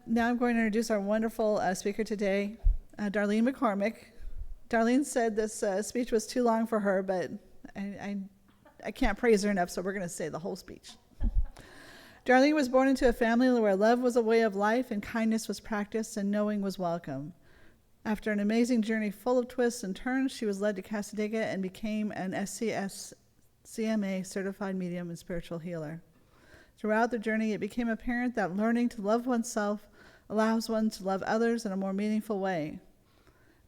Now I'm going to introduce our wonderful speaker today, Darlene McCormick. Darlene said this speech was too long for her, but I can't praise her enough, so we're going to say the whole speech. Darlene was born into a family where love was a way of life and kindness was practiced and knowing was welcome. After an amazing journey full of twists and turns, she was led to Cassadaga and became an SCSCMA certified medium and spiritual healer. Throughout the journey, it became apparent that learning to love oneself allows one to love others in a more meaningful way.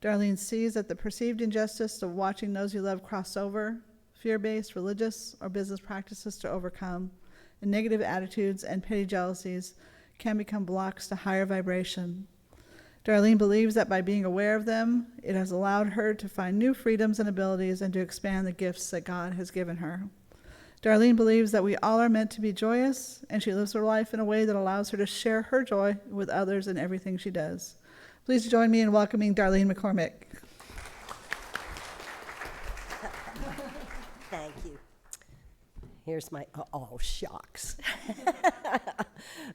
Darlene sees that the perceived injustice of watching those you love cross over, fear-based, religious, or business practices to overcome, and negative attitudes and petty jealousies can become blocks to higher vibration. Darlene believes that by being aware of them, it has allowed her to find new freedoms and abilities and to expand the gifts that God has given her. Darlene believes that we all are meant to be joyous, and she lives her life in a way that allows her to share her joy with others in everything she does. Please join me in welcoming Darlene McCormick. Thank you. Here's my shucks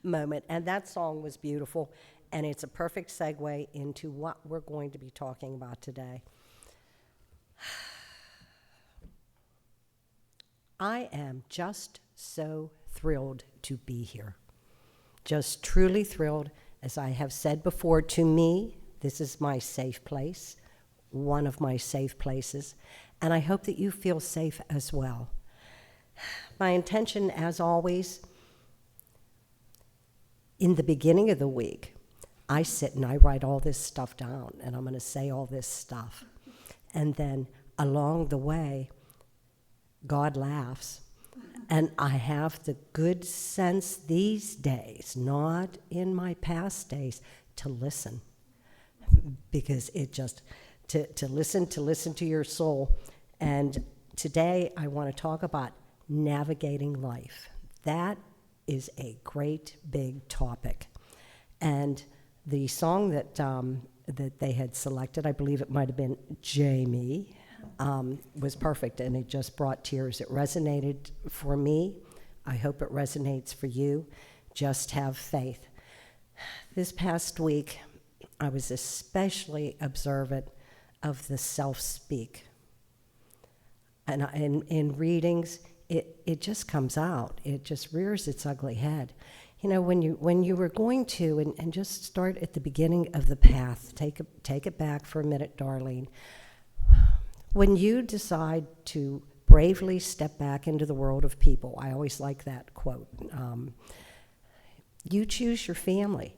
moment. And that song was beautiful, and it's a perfect segue into what we're going to be talking about today. I am just so thrilled to be here. Just truly thrilled. As I have said before, to me, this is my safe place, one of my safe places, and I hope that you feel safe as well. My intention, as always, in the beginning of the week, I sit and I write all this stuff down, and I'm going to say all this stuff. And then along the way, God laughs, and I have the good sense these days, not in my past days, to listen, because it just, to listen to your soul. And today I want to talk about navigating life. That is a great big topic. And the song that they had selected, I believe it might have been Jamie, was perfect, and it just brought tears. It resonated for me. I hope it resonates for you. Just have faith. This past week, I was especially observant of the self-speak. And in readings, it just comes out. It just rears its ugly head. You know, when you were going to, and just start at the beginning of the path, take it back for a minute, Darlene. When you decide to bravely step back into the world of people, I always like that quote, you choose your family.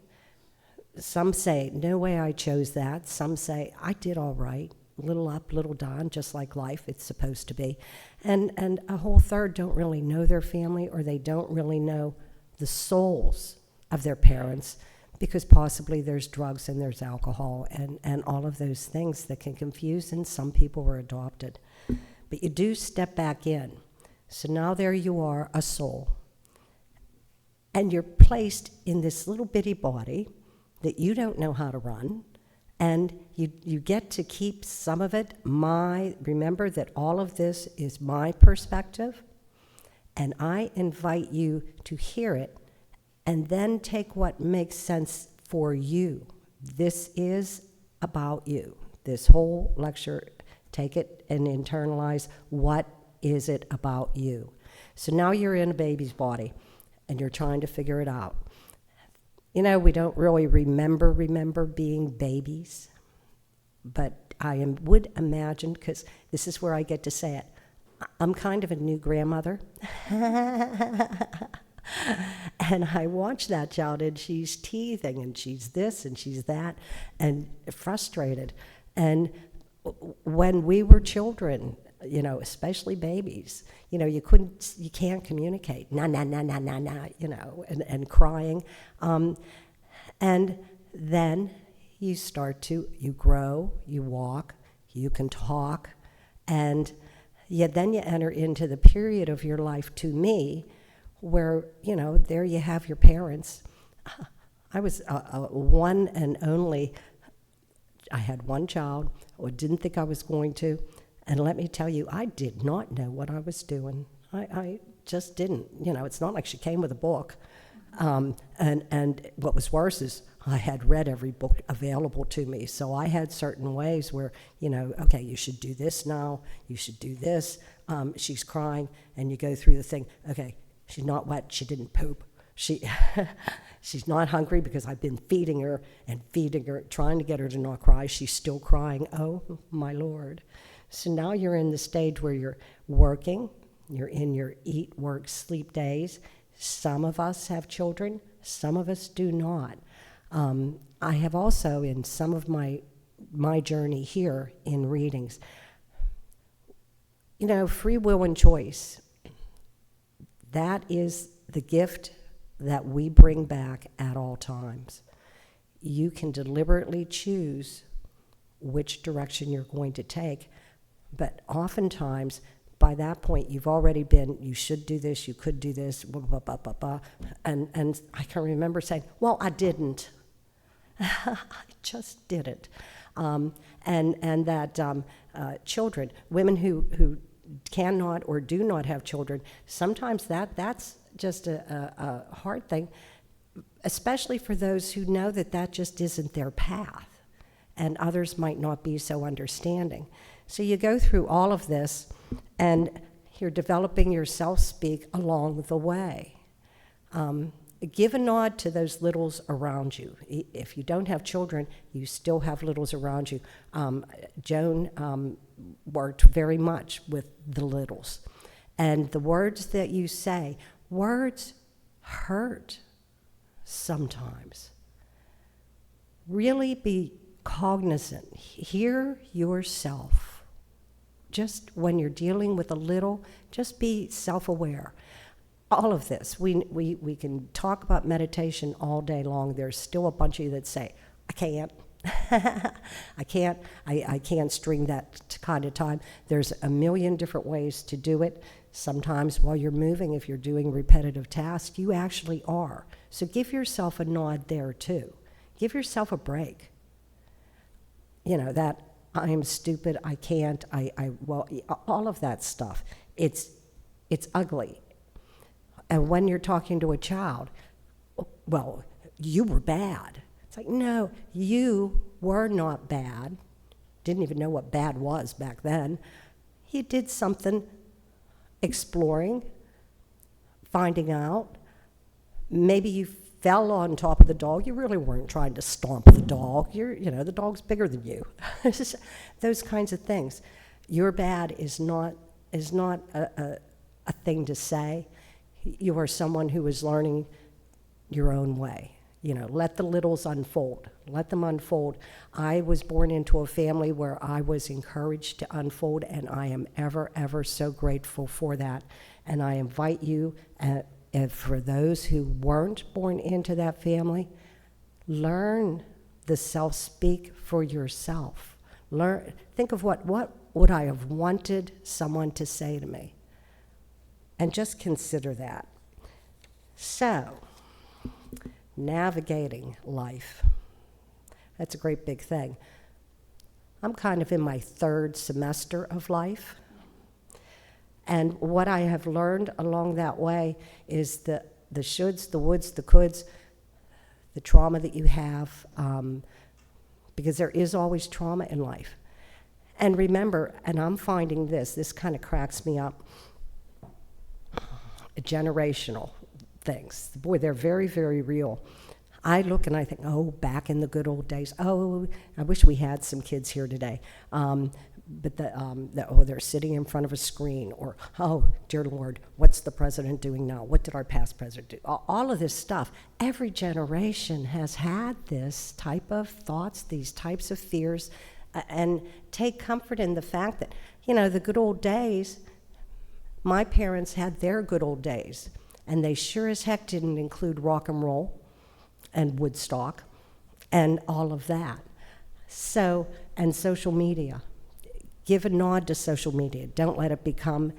Some say, no way I chose that. Some say, I did all right, little up, little down, just like life, it's supposed to be. And a whole third don't really know their family, or they don't really know the souls of their parents, because possibly there's drugs and there's alcohol and all of those things that can confuse, and some people were adopted. But you do step back in. So now there you are, a soul. And you're placed in this little bitty body that you don't know how to run, and you get to keep some of it. Remember that all of this is my perspective, and I invite you to hear it and then take what makes sense for you. This is about you. This whole lecture, take it and internalize, what is it about you? So now you're in a baby's body, and you're trying to figure it out. You know, we don't really remember being babies, but I would imagine, because this is where I get to say it, I'm kind of a new grandmother. And I watch that child, and she's teething, and she's this, and she's that, and frustrated. And when we were children, you know, especially babies, you know, you can't communicate, nah, you know, and crying. And then you grow, you walk, you can talk, and then you enter into the period of your life, to me, where, you know, there you have your parents. I was one and only. I had one child, or didn't think I was going to, and let me tell you, I did not know what I was doing. I just didn't. You know, it's not like she came with a book. And what was worse is I had read every book available to me, so I had certain ways where, okay, you should do this now, you should do this. She's crying, and you go through the thing. Okay, she's not wet, she didn't poop. She's not hungry because I've been feeding her, trying to get her to not cry. She's still crying. Oh, my Lord. So now you're in the stage where you're working. You're in your eat, work, sleep days. Some of us have children. Some of us do not. I have also, in some of my journey here in readings, free will and choice. That is the gift that we bring back at all times. You can deliberately choose which direction you're going to take, but oftentimes, by that point, you've already been, you should do this, you could do this, blah, blah, blah, blah, blah. And I can remember saying, well, I didn't. I just did it. And that children, women who cannot or do not have children, sometimes that's just a hard thing, especially for those who know that just isn't their path, and others might not be so understanding. So you go through all of this, and you're developing your self-speak along the way. Give a nod to those littles around you. If you don't have children, you still have littles around you. Joan worked very much with the littles. And the words that you say, words hurt sometimes. Really be cognizant. Hear yourself. Just when you're dealing with a little, just be self-aware. All of this, we can talk about meditation all day long. There's still a bunch of you that say, I can't. I can't string that kind of time. There's a million different ways to do it. Sometimes while you're moving, if you're doing repetitive tasks, you actually are. So give yourself a nod there too. Give yourself a break. That I'm stupid, I can't, well, all of that stuff. It's ugly. And when you're talking to a child, well, you were bad. It's like, no, you were not bad. Didn't even know what bad was back then. You did something, exploring, finding out. Maybe you fell on top of the dog. You really weren't trying to stomp the dog. The dog's bigger than you. Those kinds of things. You're bad is not a thing to say. You are someone who is learning your own way. Let the littles unfold. Let them unfold. I was born into a family where I was encouraged to unfold, and I am ever, ever so grateful for that. And I invite you, and for those who weren't born into that family, learn the self-speak for yourself. Think of what would I have wanted someone to say to me? And just consider that. So, navigating life. That's a great big thing. I'm kind of in my third semester of life. And what I have learned along that way is the shoulds, the woulds, the coulds, the trauma that you have, because there is always trauma in life. And remember, and I'm finding this kind of cracks me up, generational things. Boy, they're very, very real. I look and I think, oh, back in the good old days. Oh, I wish we had some kids here today. But they're sitting in front of a screen, or, oh, dear Lord, what's the president doing now? What did our past president do? All of this stuff. Every generation has had this type of thoughts, these types of fears, and take comfort in the fact that, the good old days, my parents had their good old days, and they sure as heck didn't include rock and roll and Woodstock and all of that. So, and social media. Give a nod to social media. Don't let it become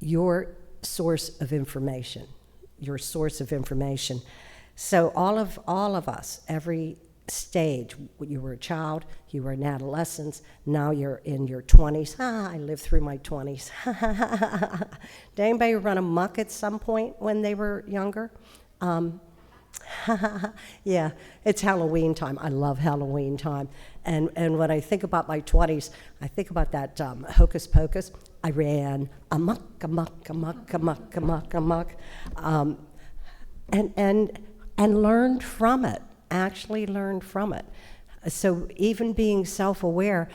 your source of information, So all of us, every stage, you were a child, you were an adolescent, now you're in your 20s. I lived through my 20s. Did anybody run amok at some point when they were younger? Yeah, it's Halloween time. I love Halloween time. And when I think about my 20s, I think about that Hocus Pocus. I ran amok, amok, amok, amok, amok, amok, and learned from it, actually learned from it. So even being self-aware,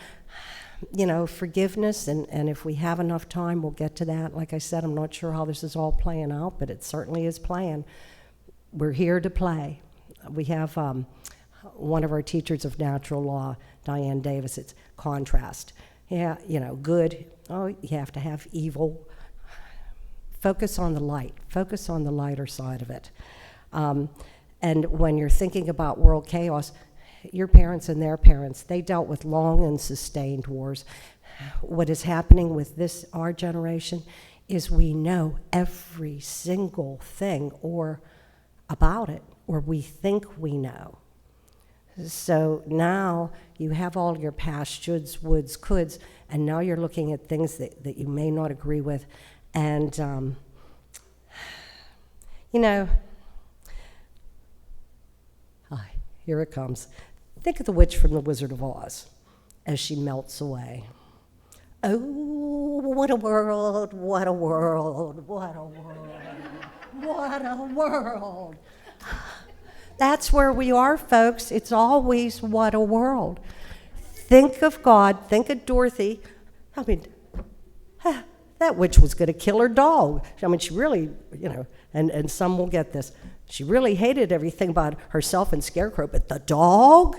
forgiveness, and if we have enough time, we'll get to that. Like I said, I'm not sure how this is all playing out, but it certainly is playing. We're here to play. We have one of our teachers of natural law, Diane Davis, it's contrast. Yeah, good, you have to have evil. Focus on the light. Focus on the lighter side of it. And when you're thinking about world chaos, your parents and their parents, they dealt with long and sustained wars. What is happening with our generation, is we know every single thing about it, or we think we know. So now you have all your past shoulds, woulds, coulds, and now you're looking at things that you may not agree with. And, here it comes. Think of the witch from The Wizard of Oz as she melts away. Oh, what a world, what a world, what a world, what a world. That's where we are, folks. It's always what a world. Think of God, think of Dorothy. That witch was going to kill her dog. She really, and some will get this. She really hated everything about herself and Scarecrow, but the dog?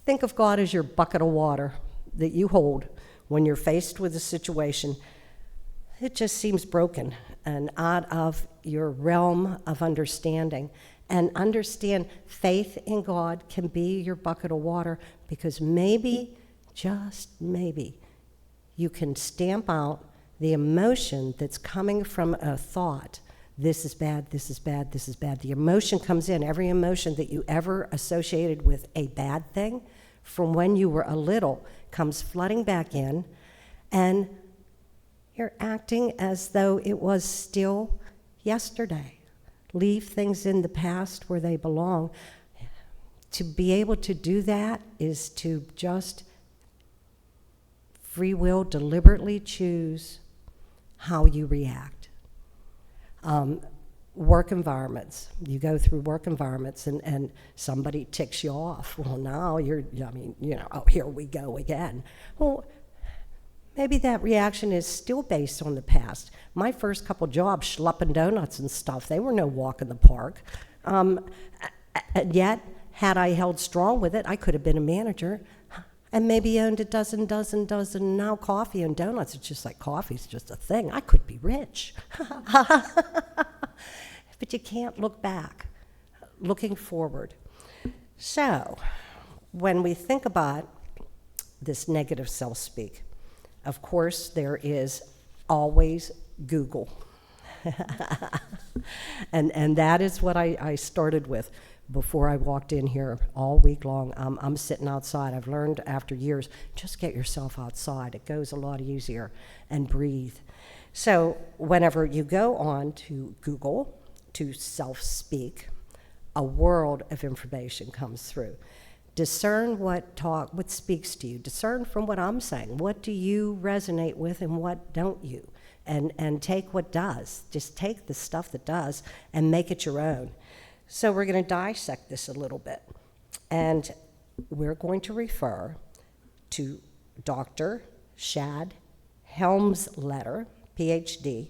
Think of God as your bucket of water that you hold when you're faced with a situation. It just seems broken and out of your realm of understanding. And understand faith in God can be your bucket of water, because maybe, just maybe, you can stamp out the emotion that's coming from a thought. This is bad, this is bad, this is bad. The emotion comes in, every emotion that you ever associated with a bad thing from when you were a little comes flooding back in, and you're acting as though it was still yesterday. Leave things in the past where they belong. To be able to do that is to just free will deliberately choose how you react. Work environments. You go through work environments and somebody ticks you off. Well, now here we go again. Well, maybe that reaction is still based on the past. My first couple jobs, schlepping donuts and stuff, they were no walk in the park. And yet, had I held strong with it, I could have been a manager and maybe owned a dozen now coffee and donuts. It's just like coffee's just a thing. I could be rich. But you can't look back, looking forward. So when we think about this negative self-speak, of course, there is always Google. and that is what I started with before I walked in here all week long. I'm sitting outside. I've learned after years, just get yourself outside. It goes a lot easier, and breathe. So whenever you go on to Google to self-speak, a world of information comes through. Discern what speaks to you. Discern from what I'm saying. What do you resonate with and what don't you? And take what does. Just take the stuff that does and make it your own. So we're going to dissect this a little bit. And we're going to refer to Dr. Shad Helmsletter, PhD.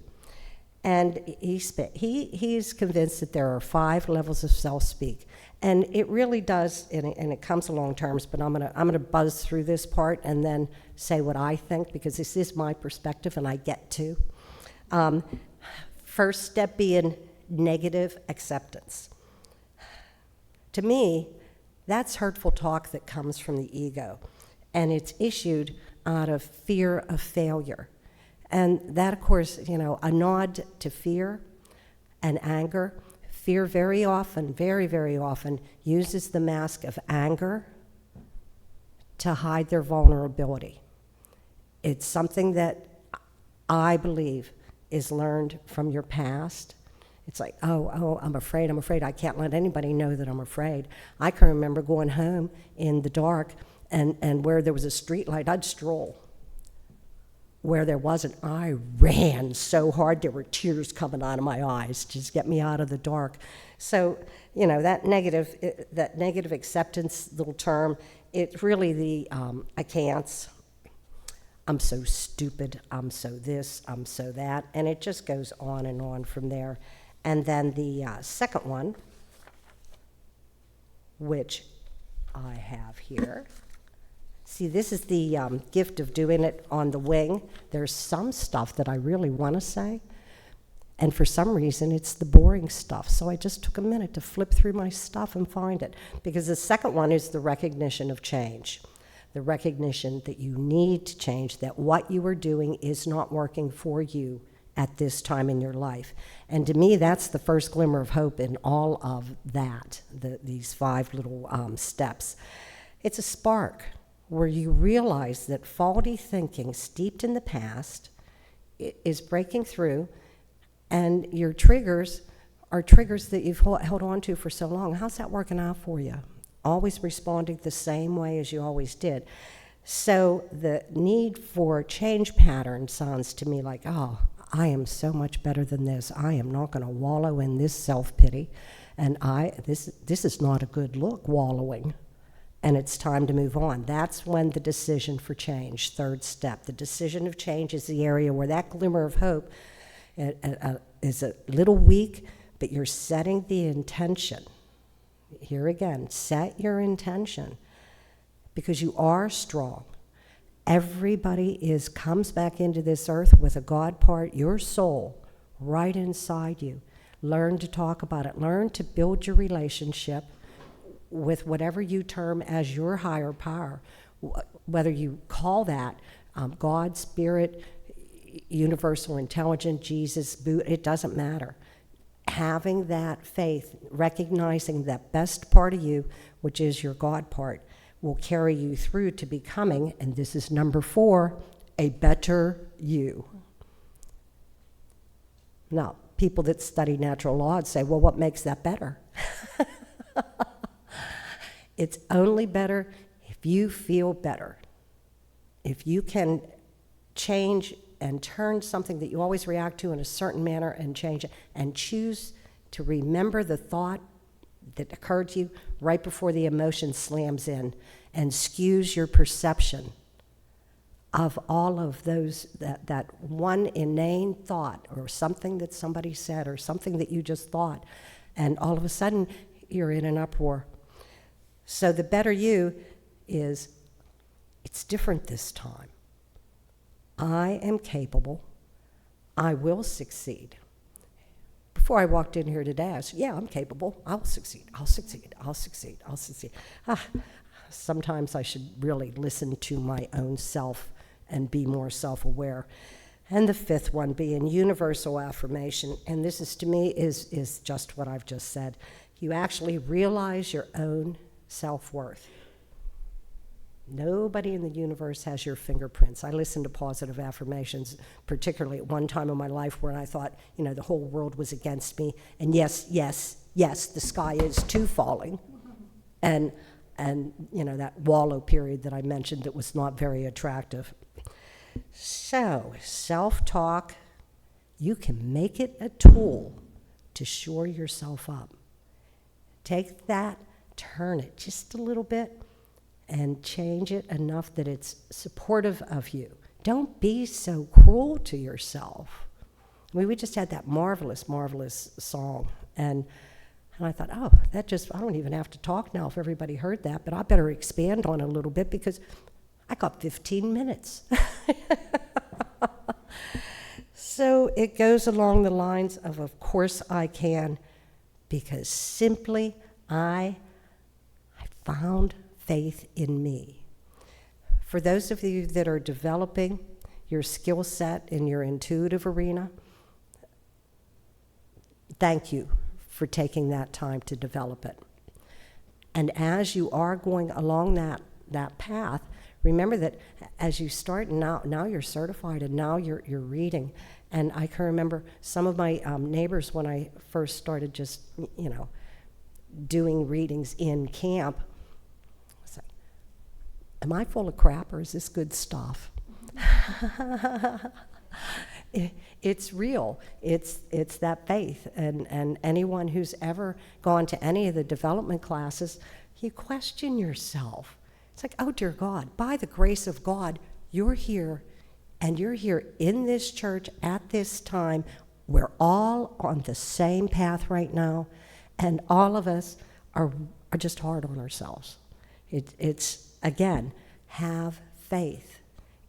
And he's convinced that there are 5 levels of self-speak. And it really does, and it comes along terms, but I'm gonna buzz through this part and then say what I think, because this is my perspective and I get to. First step being negative acceptance. To me, that's hurtful talk that comes from the ego, and it's issued out of fear of failure. And that, of course, a nod to fear and anger. Fear very often, very, very often, uses the mask of anger to hide their vulnerability. It's something that I believe is learned from your past. It's like, oh, I'm afraid, I can't let anybody know that I'm afraid. I can remember going home in the dark, and where there was a street light, I'd stroll. Where there wasn't, I ran so hard there were tears coming out of my eyes to just get me out of the dark. So, that negative acceptance little term, it's really the I can't, I'm so stupid, I'm so this, I'm so that, and it just goes on from there. And then the second one, which I have here. See, this is the gift of doing it on the wing. There's some stuff that I really want to say, and for some reason, it's the boring stuff. So I just took a minute to flip through my stuff and find it, because the second one is the recognition of change. The recognition that you need to change, that what you are doing is not working for you at this time in your life. And to me, that's the first glimmer of hope in all of that, these 5 little steps. It's a spark where you realize that faulty thinking steeped in the past is breaking through, and your triggers are triggers that you've held on to for so long. How's that working out for you? Always responding the same way as you always did. So the need for change pattern sounds to me like, oh, I am so much better than this. I am not going to wallow in this self-pity. And this is not a good look, wallowing. And it's time to move on. That's when the decision for change, third step. The decision of change is the area where that glimmer of hope is a little weak, but you're setting the intention. Here again, set your intention, because you are strong. Everybody comes back into this earth with a God part, your soul, right inside you. Learn to talk about it. Learn to build your relationship with whatever you term as your higher power, whether you call that God, Spirit, universal intelligence, Jesus, Buddha, it doesn't matter. Having that faith, recognizing that best part of you, which is your God part, will carry you through to becoming, and this is number 4, a better you. Now, people that study natural law would say, well, what makes that better? It's only better if you feel better. If you can change and turn something that you always react to in a certain manner and change it, and choose to remember the thought that occurred to you right before the emotion slams in and skews your perception of all of those, that one inane thought or something that somebody said or something that you just thought, and all of a sudden you're in an uproar. So the better you is, it's different this time. I am capable. I will succeed. Before I walked in here today, I said, yeah, I'm capable. I'll succeed. I'll succeed. I'll succeed. I'll succeed. Sometimes I should really listen to my own self and be more self-aware. And the 5th one being universal affirmation. And this is, to me, is just what I've just said. You actually realize your own self-worth. Nobody in the universe has your fingerprints. I listened to positive affirmations, particularly at one time in my life where I thought, the whole world was against me. And yes, the sky is too falling. And that wallow period that I mentioned that was not very attractive. So, self-talk, you can make it a tool to shore yourself up. Take that, turn it just a little bit, and change it enough that it's supportive of you. Don't be so cruel to yourself. We just had that marvelous, marvelous song. And I thought, I don't even have to talk now if everybody heard that, but I better expand on it a little bit because I got 15 minutes. So it goes along the lines of course I can, because simply I found faith in me. For those of you that are developing your skill set in your intuitive arena, thank you for taking that time to develop it. And as you are going along that path, remember that as you start, now you're certified and now you're reading, And I can remember some of my neighbors when I first started just, doing readings in camp. I was like, am I full of crap or is this good stuff? It's real. It's that faith. And anyone who's ever gone to any of the development classes, you question yourself. It's like, oh, dear God, by the grace of God, you're here, and you're here in this church at this time. We're all on the same path right now, and all of us are just hard on ourselves. It's again, have faith.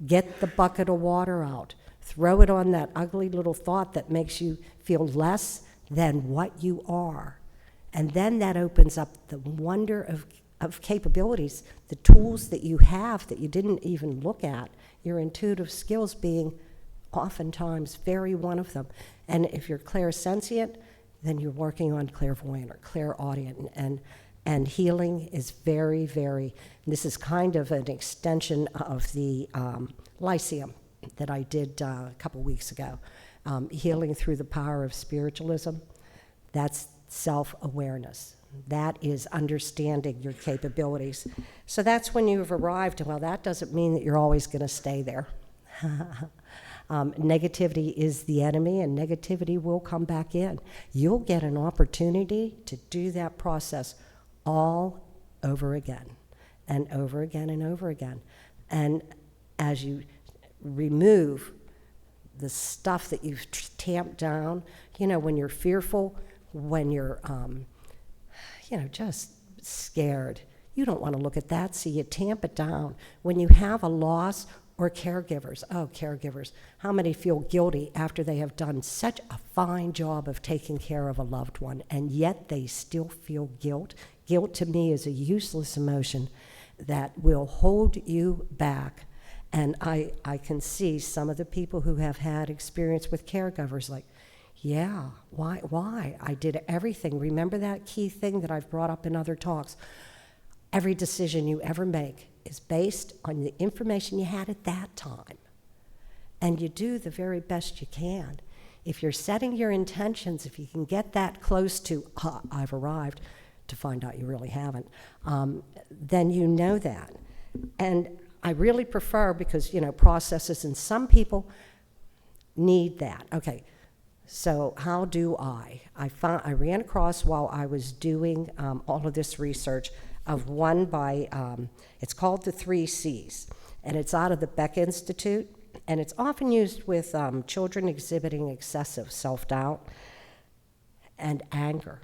Get the bucket of water out. Throw it on that ugly little thought that makes you feel less than what you are. And then that opens up the wonder of capabilities, the tools that you have that you didn't even look at, your intuitive skills being oftentimes very one of them. And if you're clairsentient, then you're working on clairvoyant or clairaudient. And healing is very, very, this is kind of an extension of the Lyceum that I did a couple weeks ago. Healing through the power of spiritualism, that's self-awareness. That is understanding your capabilities. So that's when you've arrived. Well, that doesn't mean that you're always going to stay there. Negativity is the enemy, and negativity will come back in. You'll get an opportunity to do that process all over again, and over again, and over again. And as you remove the stuff that you've tamped down, when you're fearful, when you're, just scared, you don't want to look at that, so you tamp it down. When you have a loss, or caregivers, caregivers, how many feel guilty after they have done such a fine job of taking care of a loved one, and yet they still feel guilt? Guilt to me is a useless emotion that will hold you back. And I can see some of the people who have had experience with caregivers like, yeah, why? I did everything. Remember that key thing that I've brought up in other talks? Every decision you ever make is based on the information you had at that time. And you do the very best you can. If you're setting your intentions, if you can get that close to, I've arrived, to find out you really haven't, then you know that. And I really prefer, because, processes, and some people need that. Okay, so how do I ran across, while I was doing all of this research, of one by, it's called the 3 C's, and it's out of the Beck Institute, and it's often used with children exhibiting excessive self-doubt and anger,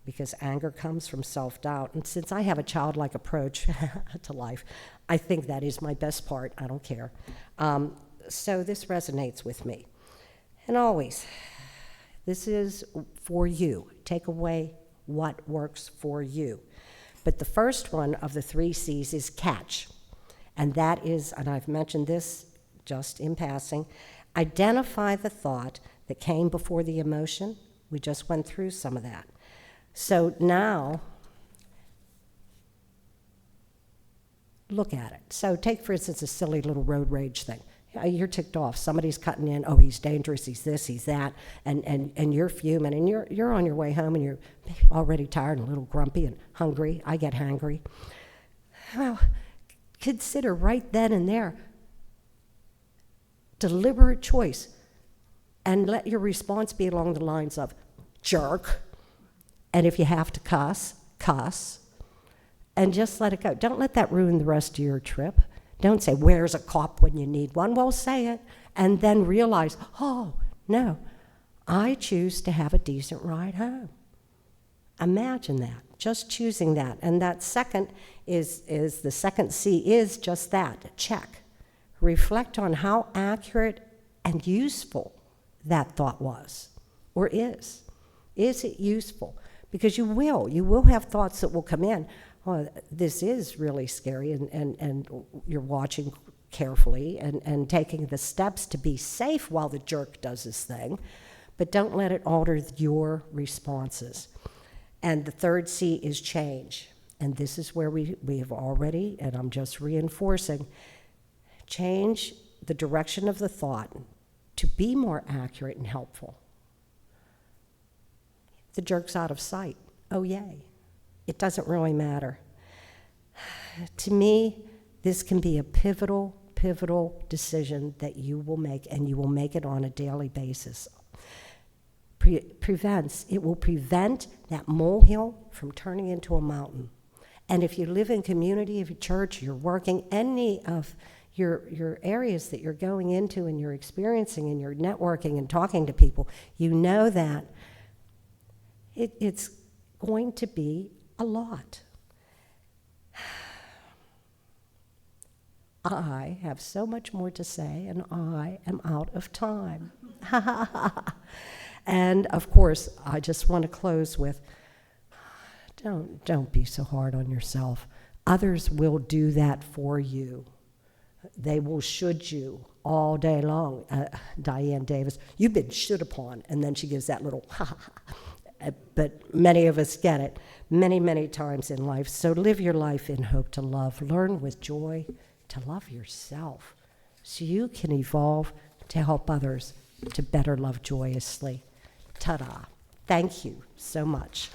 because anger comes from self-doubt. And since I have a childlike approach to life, I think that is my best part. I don't care. So this resonates with me. And always, this is for you. Take away what works for you. But the first one of the 3 C's is catch. And that is, and I've mentioned this just in passing, identify the thought that came before the emotion. We just went through some of that. So now, look at it. So take, for instance, a silly little road rage thing. You're ticked off. Somebody's cutting in. Oh, he's dangerous. He's this. He's that. And you're fuming. And you're on your way home, and you're already tired and a little grumpy and hungry. I get hangry. Well, consider right then and there deliberate choice, and let your response be along the lines of jerk. And if you have to cuss, cuss. And just let it go. Don't let that ruin the rest of your trip. Don't say, where's a cop when you need one? Well, say it, and then realize, oh, no, I choose to have a decent ride home. Imagine that, just choosing that. And that second is the second C is just that, check. Reflect on how accurate and useful that thought was, or is. Is it useful? Because you will have thoughts that will come in. Oh, this is really scary, and you're watching carefully and taking the steps to be safe while the jerk does his thing, but don't let it alter your responses. And the third C is change. And this is where we have already, and I'm just reinforcing, change the direction of the thought. to be more accurate and helpful. The jerk's out of sight. Oh, yay. It doesn't really matter. To me, this can be a pivotal decision that you will make, and you will make it on a daily basis. It will prevent that molehill from turning into a mountain. And if you live in community, if you're church, you're working, any of your areas that you're going into and you're experiencing and you're networking and talking to people, you know that it's going to be a lot. I have so much more to say, and I am out of time. And of course, I just want to close with, don't be so hard on yourself. Others will do that for you. They will should you all day long. Diane Davis, you've been should upon, and then she gives that little ha ha ha. But many of us get it many times in life. So live your life in hope to love. Learn with joy to love yourself so you can evolve to help others to better love joyously. Ta-da. Thank you so much.